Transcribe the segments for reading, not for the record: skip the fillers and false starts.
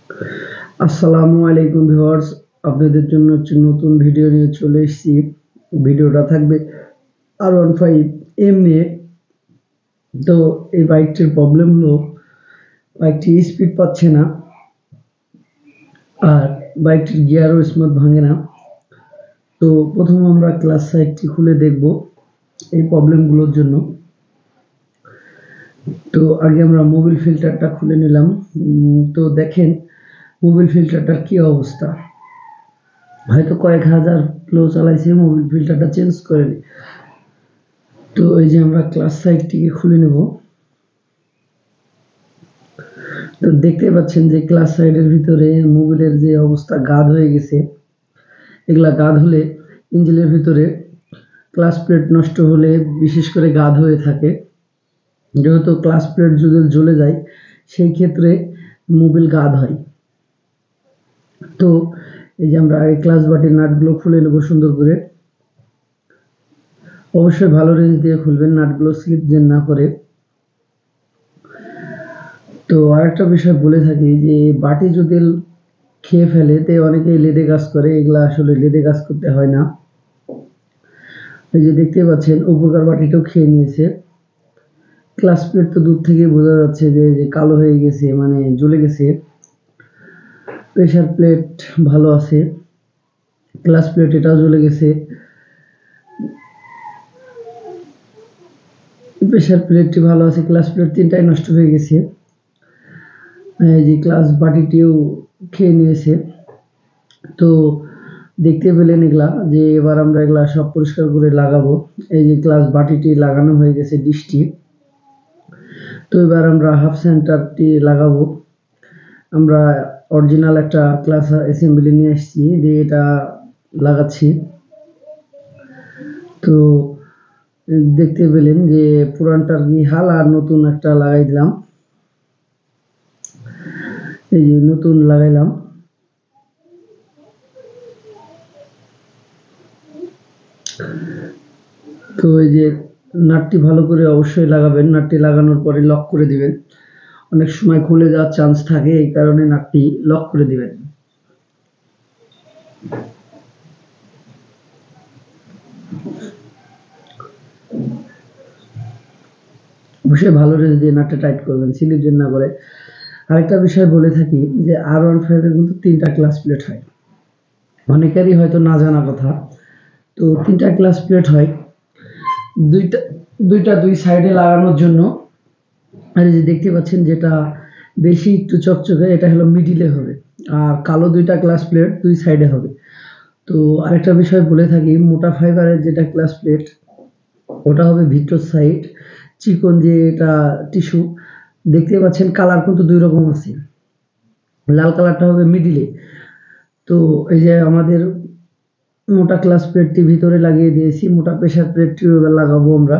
আসসালামু আলাইকুম ভিউয়ার্স, আপনাদের জন্য একটি নতুন ভিডিও নিয়ে চলে এসেছি। ভিডিওটা থাকবে R15M নিয়ে। তো এই বাইকটির প্রবলেম হলো বাইকটি স্পিড পাচ্ছে না, আর বাইকটির গিয়ারও স্মুথ ভাঙে না। তো প্রথমে আমরা ক্লাস সাইডটি খুলে দেখব এই প্রবলেমগুলোর জন্য। তো আগে আমরা মোবিল ফিল্টারটা খুলে নিলাম। তো দেখেন মোবিল ফিল্টারটার কি অবস্থা। হয়তো কয়েক হাজার কিলো চালাইছে, মোবিল ফিল্টারটা চেঞ্জ করেনি। তো এই যে আমরা ক্লাস সাইডটিকে খুলে নেব। তো দেখতে পাচ্ছেন যে ক্লাস সাইডের ভিতরে মোবিলের যে অবস্থা, গাদ হয়ে গেছে। এগুলা গাদ হলে ইঞ্জিনের ভিতরে ক্লাস প্লেট নষ্ট হলে বিশেষ করে গাদ হয়ে থাকে। যেহেতু ক্লাস প্লেট যদি জ্বলে যায় সেই ক্ষেত্রে মোবিল গাদ হয়। তো এই যে আমরা আগে ক্লাস বাটির নাটগুলো খুলে নেব সুন্দর করে। অবশ্যই ভালো রেঞ্জ দিয়ে খুলবেন, নাটগুলো স্লিপ যেন না করে। তো আরেকটা বিষয় বলে থাকি যে বাটি যদি খেয়ে ফেলে তে অনেকেই লেদে কাজ করে, এগুলা আসলে লেদে কাজ করতে হয় না। এই যে দেখতে পাচ্ছেন উপকার বাটিটাও খেয়ে নিয়েছে। ক্লাস প্লেট তো দূর থেকে বোঝা যাচ্ছে যে কালো হয়ে গেছে, মানে জ্বলে গেছে। প্রেসার প্লেট ভালো আছে, ক্লাস প্লেট এটাও জ্বলে গেছে। প্রেসার প্লেটটি ভালো আছে, ক্লাস প্লেট তিনটাই নষ্ট হয়ে গেছে। এই যে ক্লাস বাটিটিও খেয়ে নিয়েছে। তো দেখতে পেলেন এগুলা, যে এবার আমরা এগুলা সব পরিষ্কার করে লাগাবো। এই যে ক্লাস বাটিটি লাগানো হয়ে গেছে, ডিশটি। তো এবার আমরা হাফ সেন্টারটি লাগাবো। আমরা অরিজিনাল একটা ক্লাস অ্যাসেম্বলি নিয়ে আসছি, দিয়ে এটা লাগাচ্ছি। তো দেখতে পেলেন যে পুরানটার কি হাল, আর নতুন একটা লাগাই দিলাম। এই যে নতুন লাগাইলাম। তো এই যে নাটটি ভালো করে অবশ্যই লাগাবেন, নাটটি লাগানোর পরে লক করে দিবেন। অনেক সময় খুলে যাওয়ার চান্স থাকে, এই কারণে নাটটি লক করে দিবেন। অবশ্যই ভালো রেঞ্জ দিয়ে নাটটা টাইট করবেন, স্লিপ যেন না করে। আরেকটা বিষয় বলে থাকি যে R15 এর কিন্তু 3টা ক্লাস প্লেট হয়। অনেকেরই হয়তো না জানা কথা। তো 3টা ক্লাস প্লেট হয়, দুইটা দুই সাইডে লাগানোর জন্য। আর এই যে দেখতে পাচ্ছেন যেটা বেশি একটু চকচকে, এটা হলো মিডিলে হবে, আর কালো 2টা ক্লাস প্লেট দুই সাইডে হবে। তো আরেকটা বিষয় বলে থাকি, মোটা ফাইবারের যেটা ক্লাস প্লেট ওটা হবে ভিতর সাইড, চিকন যে এটা টিস্যু। দেখতে পাচ্ছেন কালার কিন্তু দুই রকম আছে, লাল কালারটা হবে মিডিলে। তো এই যে আমাদের মোটা ক্লাস প্লেটটি ভিতরে লাগিয়ে দিয়েছি, মোটা প্রেসার প্লেটটিও এবার লাগাবো আমরা।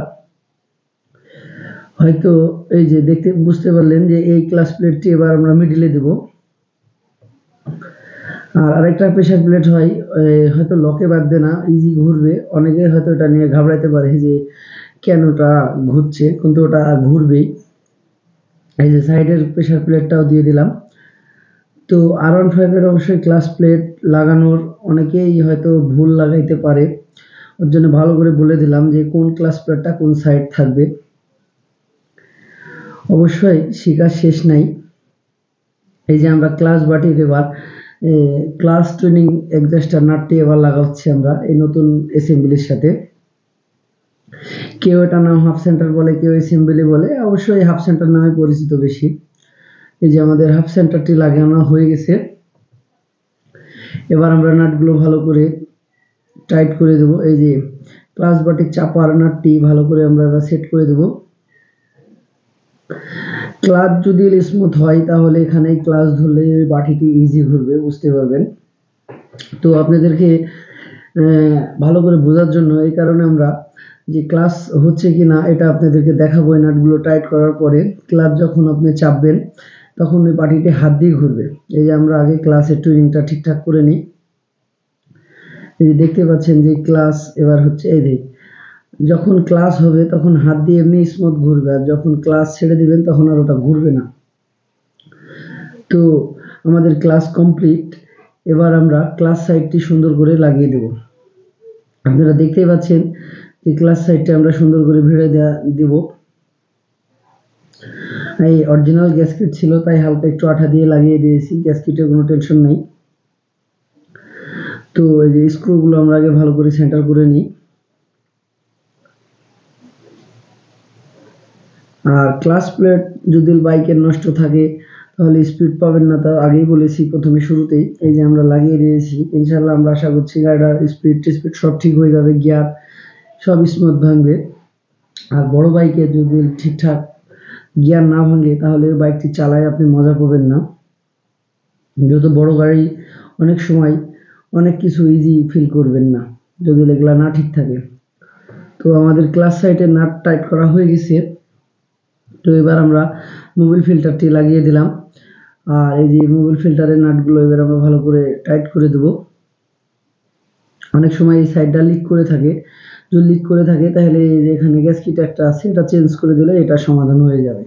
হয়তো এই যে দেখতে বুঝতে পারলেন যে এই ক্লাস প্লেটটি এবার আমরা মিডিলে দেব। আর আরেকটা প্রেসার প্লেট হয়, হয়তো লকে বাঁধবে না, ইজি ঘুরবে। অনেকে হয়তো এটা নিয়ে ঘাবড়াইতে পারে যে কেন ওটা ঘুরছে, কিন্তু ওটা ঘুরবেই। এই যে সাইডের প্রেসার প্লেটটাও দিয়ে দিলাম। তো R15 এর অবশ্যই ক্লাস প্লেট লাগানোর অনেকেই হয়তো ভুল লাগাইতে পারে, ওর জন্য ভালো করে বলে দিলাম যে কোন ক্লাস প্লেটটা কোন সাইড থাকবে। অবশ্যই শেখার শেষ নাই। এই যে আমরা ক্লাস বাটির এবার ক্লাস ট্রেনিং অ্যাডজাস্টার নাটটি এবার লাগাচ্ছি আমরা এই নতুন অ্যাসেম্বলির সাথে। কেউ এটা নাম হাফ সেন্টার বলে, কেউ অ্যাসেম্বলি বলে, অবশ্যই হাফ সেন্টার নামে পরিচিত বেশি। এই যে আমাদের হাফ সেন্টারটি লাগানো হয়ে গেছে। এবার আমরা নাটগুলো ভালো করে টাইট করে দেব। এই যে ক্লাস বাটির চাপার নাটটি ভালো করে আমরা এবার সেট করে দেব। ক্লাচ যদি স্মুথ হয় তাহলে এখানে ক্লাচ ধরলে বাটিটি ইজি ঘুরবে, বুঝতে পারবেন। তো আপনাদেরকে ভালো করে বোঝার জন্য এই কারণে আমরা যে ক্লাচ হচ্ছে কি না এটা আপনাদেরকে দেখাবো। এই নাটগুলো টাইট করার পরে ক্লাচ যখন আপনি চাপবেন তখন ওই বাটিটি হাত দিয়ে ঘুরবে। এই যে আমরা আগে ক্লাচের টুইনিংটা ঠিকঠাক করে নিই। এই যে দেখতে পাচ্ছেন যে ক্লাচ এবার হচ্ছে, এই যে যখন ক্লাচ হবে তখন হাত দিয়ে এমনি স্মুথ ঘুরবে, আর যখন ক্লাচ ছেড়ে দিবেন তখন আর ওটা ঘুরবে না। তো আমাদের ক্লাস কমপ্লিট। এবার আমরা ক্লাস সাইডটি সুন্দর করে লাগিয়ে দেব। আপনারা দেখতেই পাচ্ছেন যে ক্লাস সাইডটা আমরা সুন্দর করে ভিড়ে দেব। এই অরিজিনাল গ্যাসকেট ছিল, তাই হালকা একটু আঠা দিয়ে লাগিয়ে দিয়েছি, গ্যাসকেটের কোনো টেনশন নেই। তো এই যে স্ক্রুগুলো আমরা আগে ভালো করে সেন্টার করে নিই। আর ক্লাস প্লেট যদি বাইকের নষ্ট থাকে তাহলে স্পিড পাবেন না, তা আগেই বলেছি প্রথমে শুরুতেই। এই যে আমরা লাগিয়ে দিয়েছি, ইনশাল্লাহ আমরা আশা করছি গাড়িটার স্পিড সব ঠিক হয়ে যাবে, গিয়ার সব স্মুথ ভাঙবে। আর বড় বাইকে যদি ঠিকঠাক গিয়ার না ভাঙে তাহলে বাইকটি চালায় আপনি মজা পাবেন না। যেহেতু বড় গাড়ি, অনেক সময় অনেক কিছু ইজি ফিল করবেন না যদি এগুলা না ঠিক থাকে। তো আমাদের ক্লাস সাইডে নাট টাইট করা হয়ে গেছে। তো এবার আমরা মোবিল ফিল্টারটি লাগিয়ে দিলাম। আর এই যে মোবিল ফিল্টারের নাটগুলো এবার আমরা ভালো করে টাইট করে দেব। অনেক সময় এই সাইডটা লিক করে থাকে, যদি লিক করে থাকে তাহলে এই যে এখানে গ্যাসকিট একটা আছে, এটা চেঞ্জ করে দিলে এটা সমাধান হয়ে যাবে।